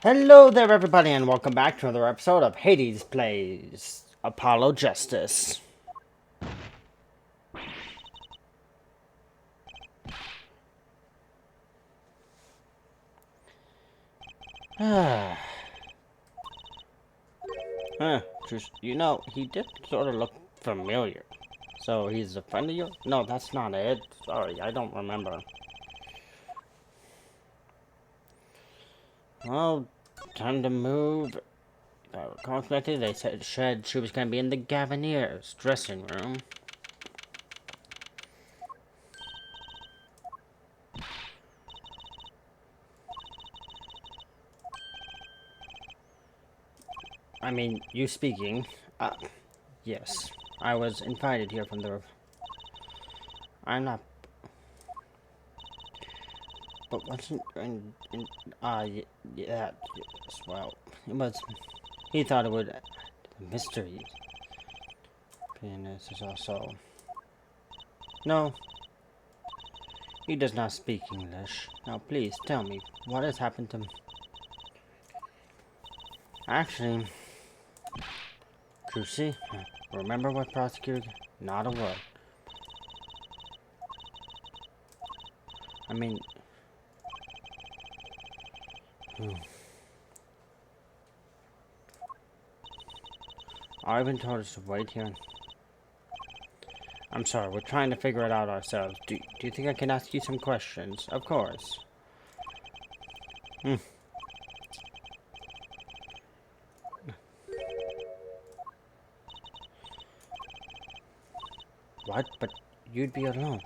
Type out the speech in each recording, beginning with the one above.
Hello there, everybody, and welcome back to another episode of Hades Plays Apollo Justice. He did sort of look familiar. So he's a friend of yours? No, that's not it. Sorry, I don't remember. Well, time to move. If I recall correctly, they said she was going to be in the Gavanier's dressing room. I mean, you speaking. Yes. I was invited here from the... I'm not... But wasn't... yeah, yes, well, it was... He thought it would... The mystery... Pianist is also... No. He does not speak English. Now, please, tell me, what has happened to... Actually... Juicy, remember what prosecuted? Not a word. I mean... I've been told us to wait here. I'm sorry, we're trying to figure it out ourselves. Do you think I can ask you some questions? Of course. What? But you'd be alone.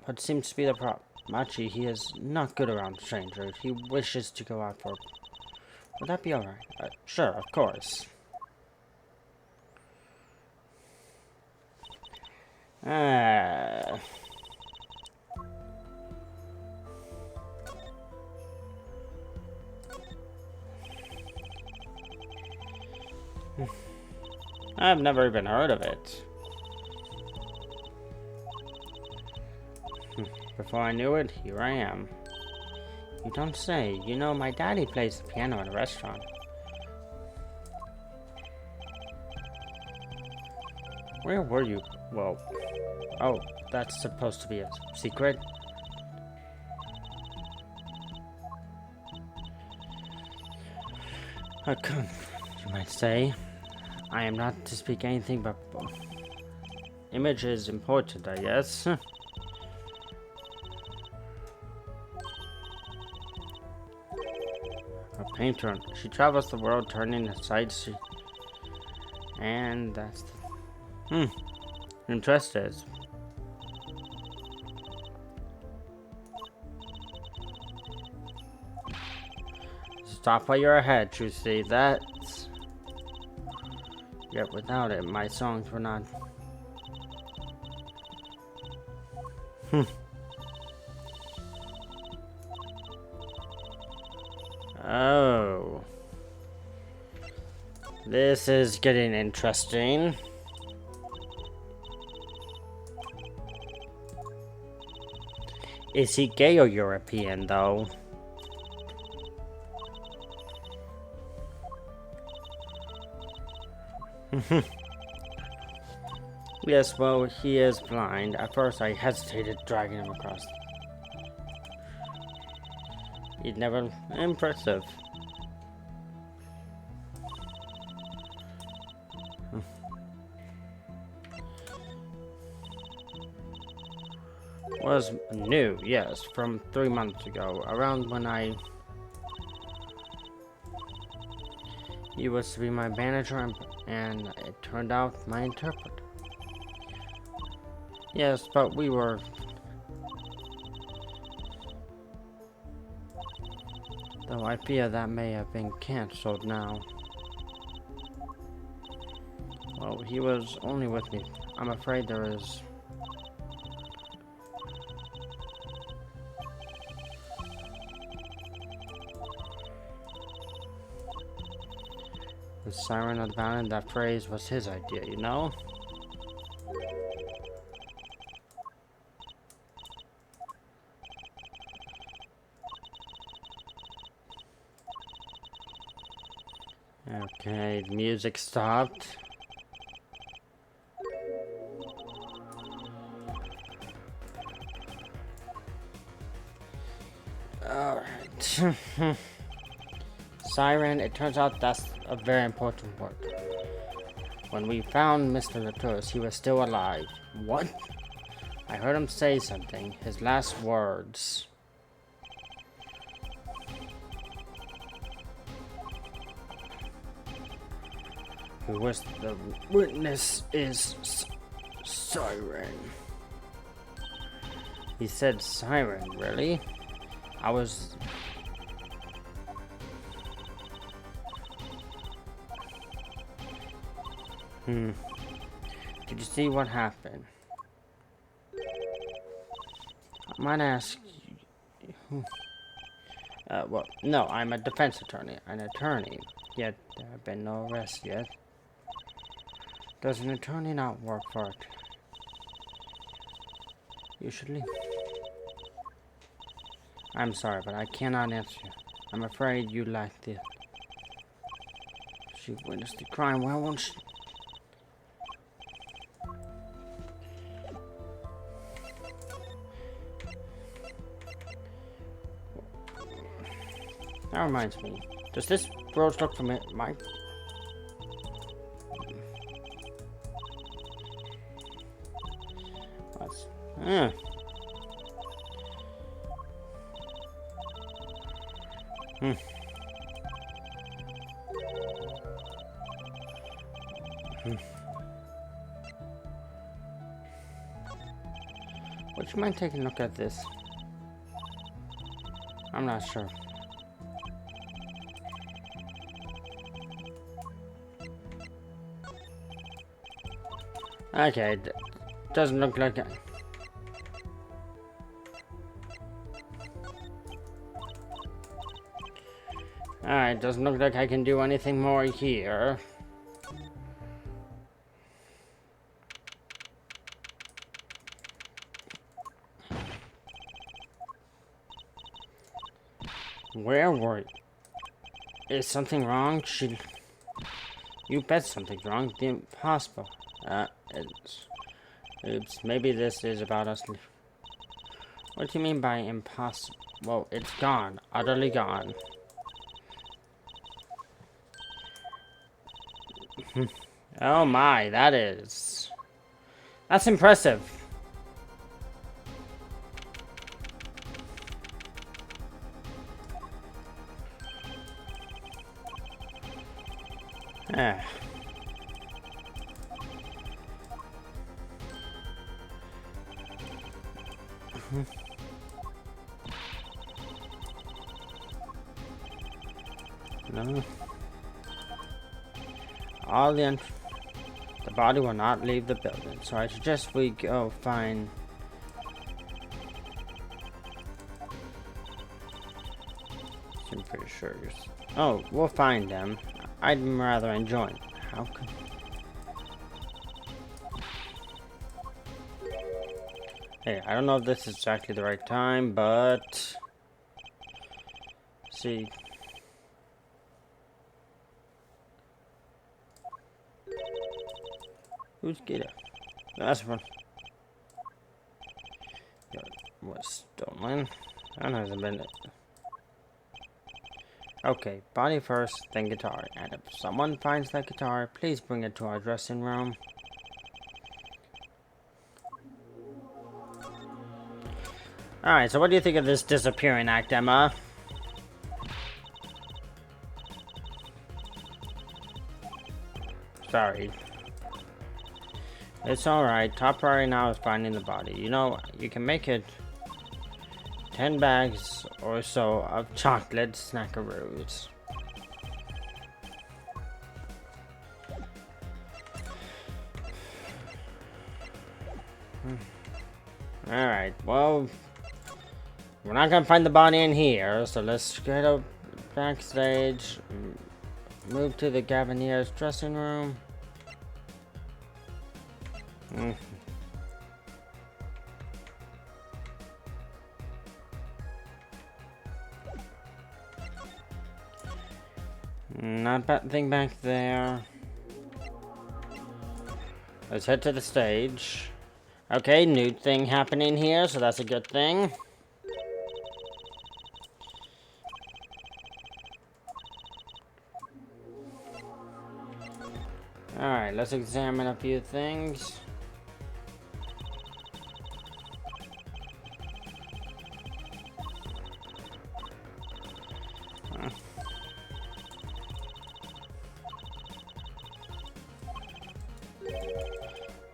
What seems to be the problem? Machi, he is not good around strangers. He wishes to go out for... Would that be alright? Sure, of course. I've never even heard of it. Before I knew it, here I am. You don't say. You know, my daddy plays the piano in a restaurant. Where were you? Well, oh, that's supposed to be a secret? You might say. I am not to speak anything but... Image is important, I guess. A painter. She travels the world turning the sights. And that's the... Interested. Stop while you're ahead, you see. That's... Yet without it, my songs were not... Oh. This is getting interesting. Is he gay or European, though? Yes, well, he is blind. At first, I hesitated dragging him across. He's never... Impressive. Was new, yes, from 3 months ago, around when he was to be my manager, and it turned out my interpreter. Yes, but we were... Though I fear that may have been cancelled now. Well, he was only with me. I'm afraid there is... The siren of the ballad, that phrase was his idea, you know? Okay, the music stopped. Alright. Siren, it turns out that's a very important word. When we found Mr. Latour's, he was still alive. What? I heard him say something. His last words. Who was the witness is Siren. He said Siren, really? I was... Did you see what happened? I might ask you... well, no, I'm a defense attorney. An attorney. Yet, there have been no arrests yet. Does an attorney not work for it? Usually. I'm sorry, but I cannot answer you. I'm afraid you lack the... She witnessed the crime. Why won't she... That reminds me. Does this brooch look familiar? What's... Would you mind taking a look at this? I'm not sure. Okay, doesn't look like it. Alright, doesn't look like I can do anything more here. Where were you? Is something wrong? You bet something's wrong. The impossible. Oops, maybe this is about us. What do you mean by impossible? Well, it's gone. Utterly gone. Oh my, that's impressive. Ah. No. The body will not leave the building, so I suggest we go find... I'm pretty sure you're... Oh, we'll find them. I'd rather enjoy it. How could... Hey, I don't know if this is exactly the right time, but... See... Who's Gator? That's one. Was stolen. That hasn't been it. Okay, body first, then guitar. And if someone finds that guitar, please bring it to our dressing room. Alright, so what do you think of this disappearing act, Emma? Sorry. It's alright. Top priority now is finding the body. You know, you can make it 10 bags or so of chocolate snackaroos. Alright, well, we're not gonna find the body in here, so let's get up backstage, move to the Gavanier's dressing room. Nothing back there. Let's head to the stage. Okay, new thing happening here, so that's a good thing. Alright, let's examine a few things.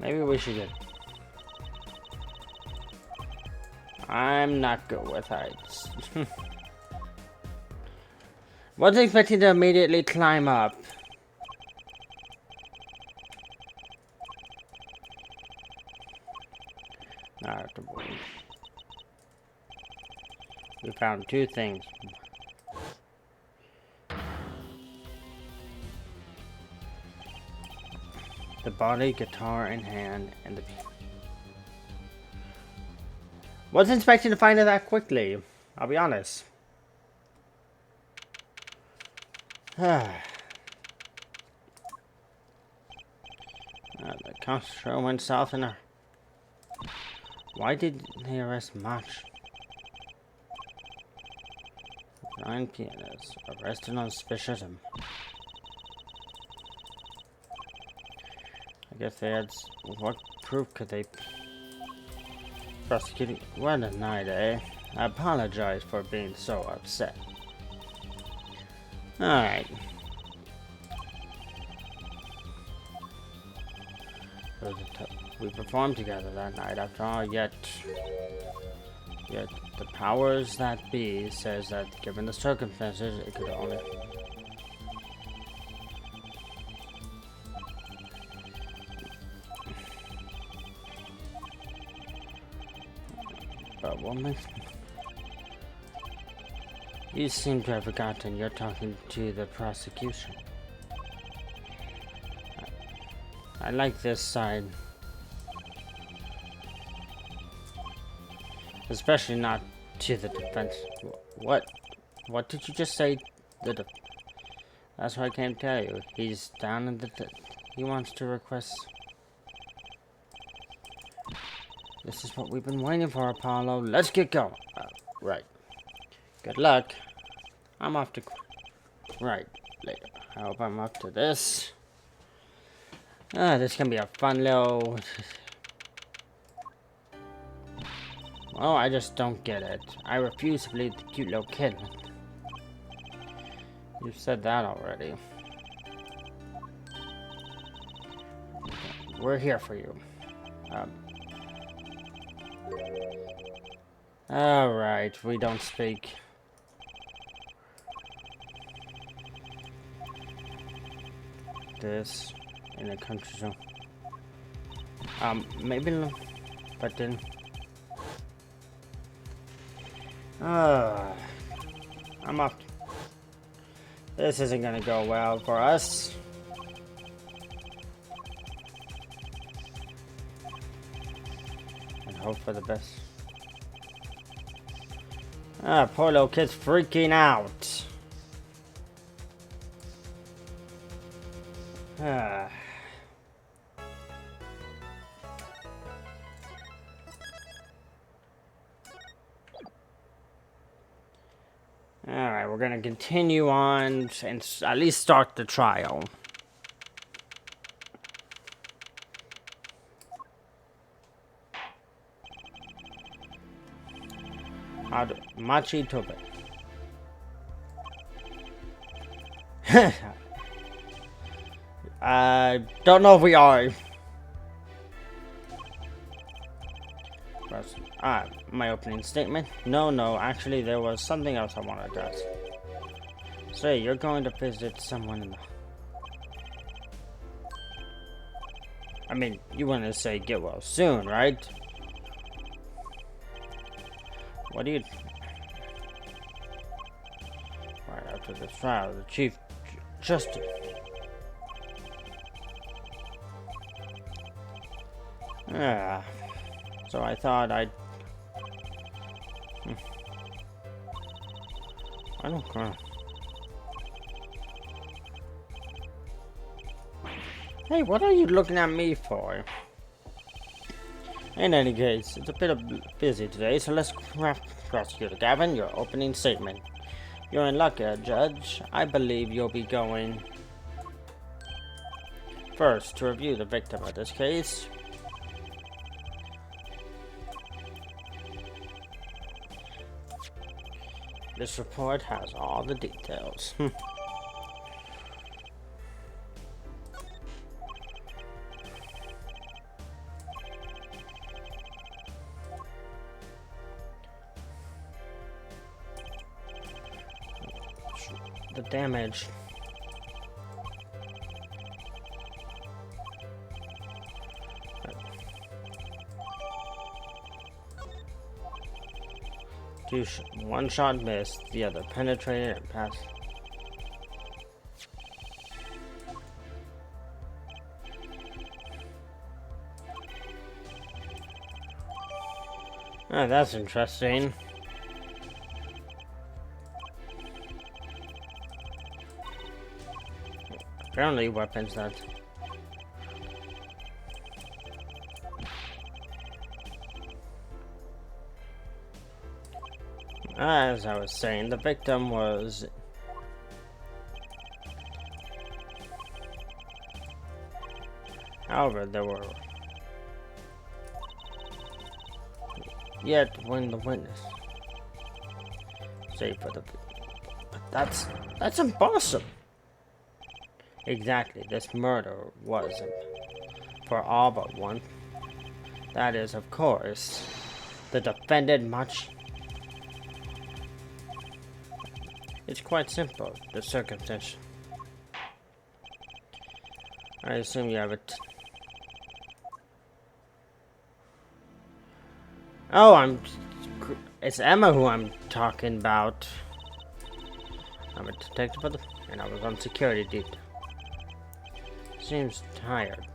Maybe we should get... I'm not good with heights. Wasn't expecting to immediately climb up. Not to worry. We found two things. The body, guitar in hand, and the... Wasn't expecting to find it that quickly, I'll be honest. The constro went south in a... Why did they arrest Mach? 9 pianists arrested on suspicion. I guess they had... What proof could they... Prosecuting... What a night, eh? I apologize for being so upset. Alright. We performed together that night after all, yet the powers that be says that given the circumstances, it could only... But what makes... You seem to have forgotten you're talking to the prosecution. I like this side. Especially not to the defense. What? What did you just say? That's what I can't tell you. He's down in the... He wants to request... This is what we've been waiting for, Apollo. Let's get going. Right. Good luck. I'm off to... Right. Later. I hope I'm up to this. This can be a fun little... Oh, I just don't get it. I refuse to believe the cute little kid. You've said that already. We're here for you. Alright, we don't speak. This in a country zone. Maybe, but then. I'm up. This isn't gonna go well for us. And hope for the best. Poor little kid's freaking out. Alright, we're gonna continue on and at least start the trial. Machi Tobe. I don't know if we are. My opening statement? No, actually there was something else I wanted to ask. Say, you're going to visit someone in the... I mean, you want to say get well soon, right? What do you... Right after this trial, the Chief Justice... Yeah. So I thought I'd... I don't care. Hey, what are you looking at me for? In any case, it's a bit busy today, so let's Prosecutor Gavin, your opening statement. You're in luck, Judge. I believe you'll be going first to review the victim of this case. This report has all the details. The damage. One shot missed, the other penetrated and passed. Oh, that's interesting. Apparently weapons that... As I was saying, the victim was... However, there were... Yet, when the witness... Say for the... But that's impossible! Exactly, this murder wasn't for all but one. That is, of course, the defendant much. It's quite simple, the circumstance. I assume you have it. Oh, it's Emma who I'm talking about. I'm a detective and I was on security duty. Seems tired.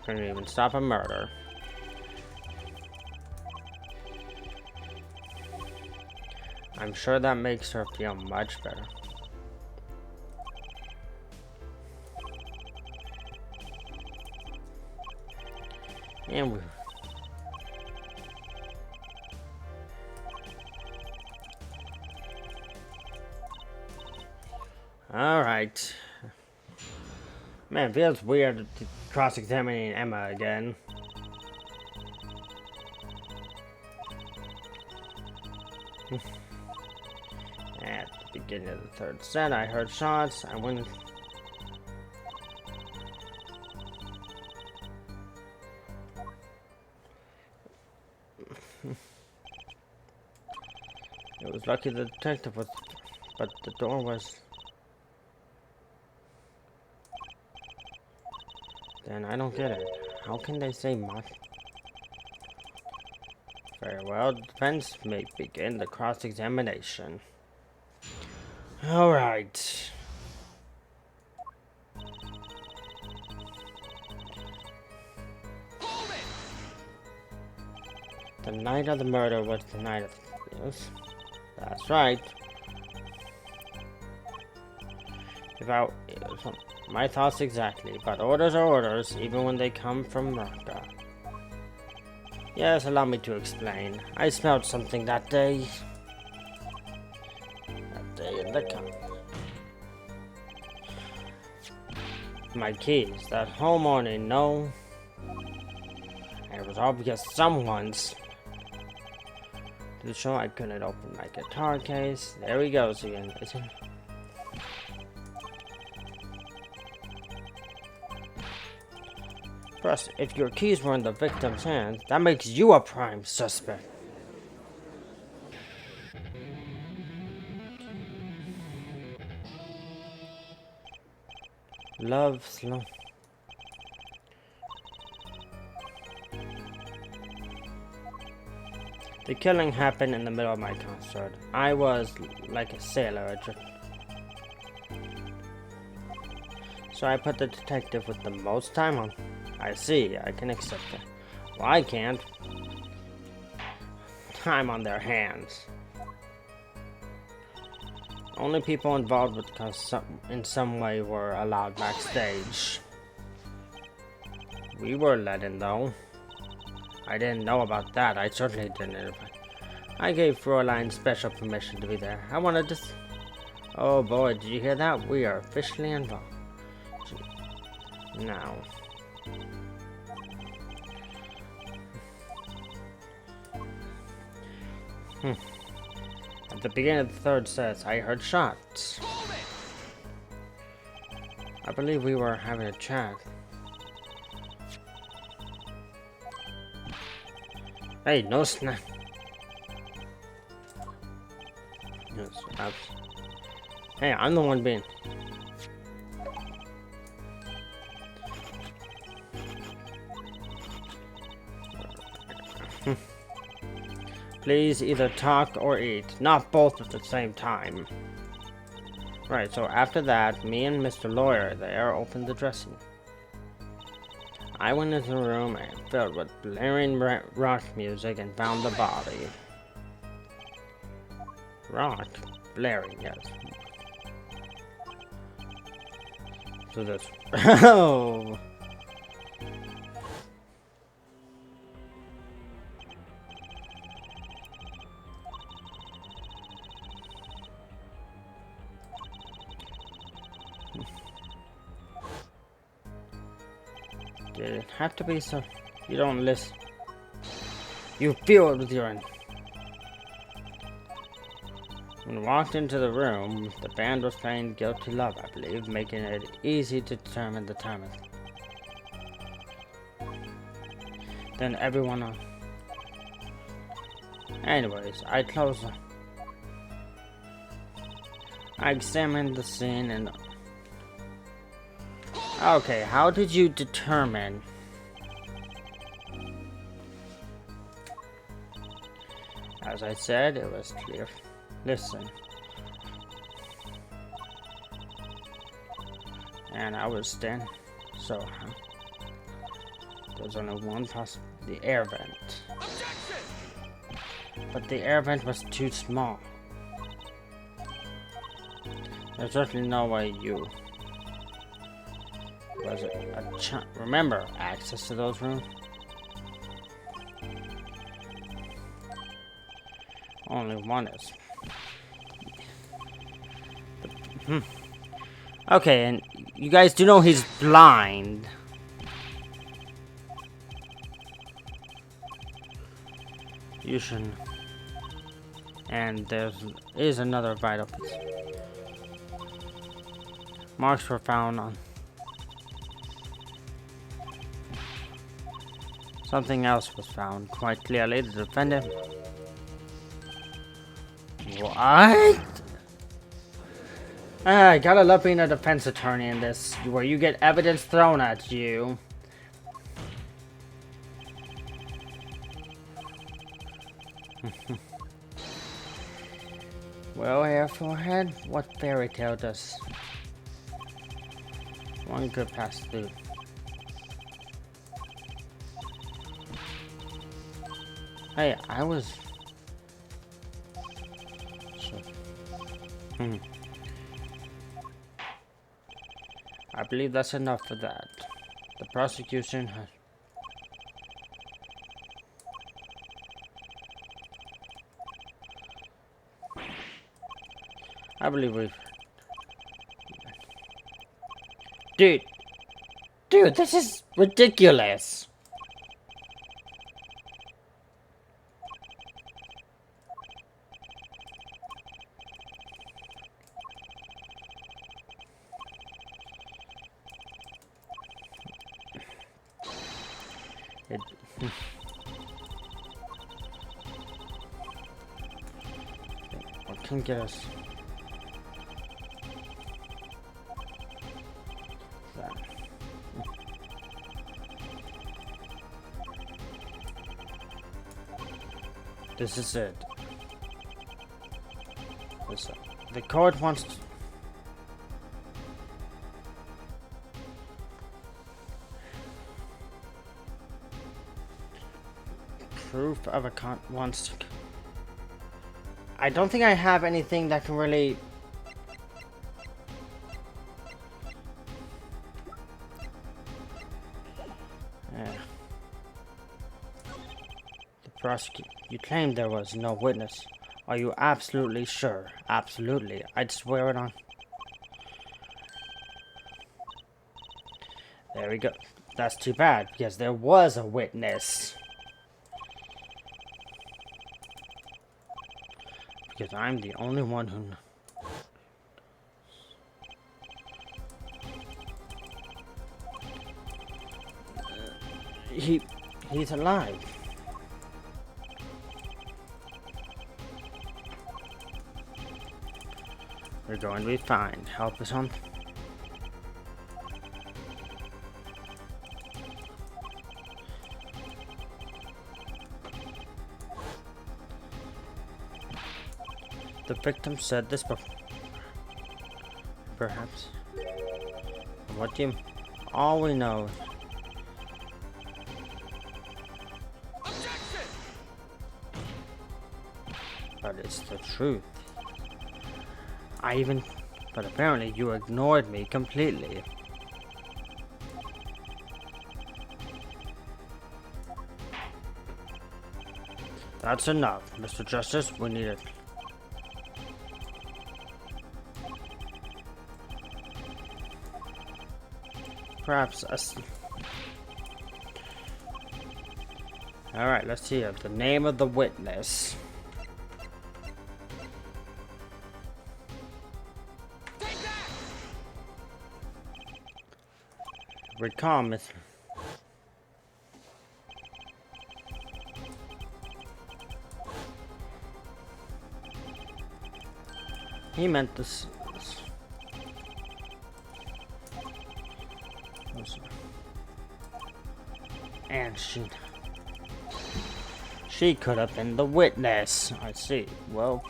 Couldn't even stop a murder. I'm sure that makes her feel much better. And we... Alright. Man, it feels weird cross-examining Emma again. At the beginning of the third set, I heard shots. I went... It was lucky the detective was... But the door was... Then I don't get it. How can they say much? Very well, defense may begin the cross-examination. Alright. The night of the murder was the night of... Yes, that's right. My thoughts exactly, but orders are orders, even when they come from Raka. Yes, allow me to explain. I smelled something that day. That day in the car. My keys, that whole morning, no. And it was all because someone's... To show I couldn't open my guitar case. There he goes again. Plus, if your keys were in the victim's hands, that makes you a prime suspect. Love slow. The killing happened in the middle of my concert. I was like a sailor. So I put the detective with the most time on. I see, I can accept it. Well, I can't. Time on their hands. Only people involved with in some way were allowed backstage. We were let in though. I didn't know about that. I certainly didn't. I gave Fräulein special permission to be there. I wanted to. Oh boy, did you hear that? We are officially involved. Now. At the beginning of the third set, I heard shots. I believe we were having a chat. Hey, no snack. Yes, hey, I'm the one being. Please either talk or eat, not both at the same time. Right, so after that, me and Mr. Lawyer there opened the dressing. I went into the room and filled with blaring rock music and found the body. Rock? Blaring, yes. So this. Oh! Did it have to be so? You don't listen. You feel it with your end. When we walked into the room, the band was playing Guilty Love, I believe, making it easy to determine the timing. Then everyone on. Anyways, I closed. I examined the scene and. Okay, how did you determine? As I said, it was clear. Listen. And I was standing. So, there's only one possible. The air vent. But the air vent was too small. There's certainly no way you. Was it a remember access to those rooms? Only one is. Okay, and you guys do know he's blind. You shouldn't. And there is another vital piece. Marks were found on. Something else was found. Quite clearly, the defendant. What? I gotta love being a defense attorney in this, where you get evidence thrown at you. Well, Hair Forehead, what fairy tale does one could pass through? Hey, I was. I believe that's enough for that. The prosecution has. I believe we've. Dude, this is ridiculous. What can get us? This is it. The court wants to. Proof of a wants to. I don't think I have anything that can really The prosecutor, you claimed there was no witness. Are you absolutely sure? Absolutely. I'd swear it on. There we go. That's too bad, because there was a witness. Because I'm the only one who... He's alive. We're going to be fine. Help us on. The victim said this before. Perhaps. What do you... All we know... But it's the truth. But apparently you ignored me completely. That's enough, Mr. Justice. We need it. Perhaps Alright, let's see the name of the witness. Recall, Miss. He meant this. And she could have been the witness. I see. Well,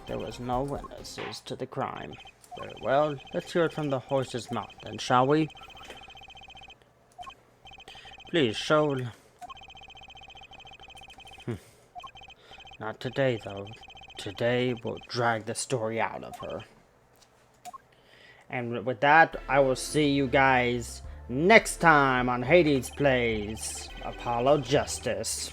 there was no witnesses to the crime. Very well, let's hear it from the horse's mouth, then, shall we? Please show. Not today, though. Today we'll drag the story out of her. And with that, I will see you guys next time on Hades Plays Apollo Justice.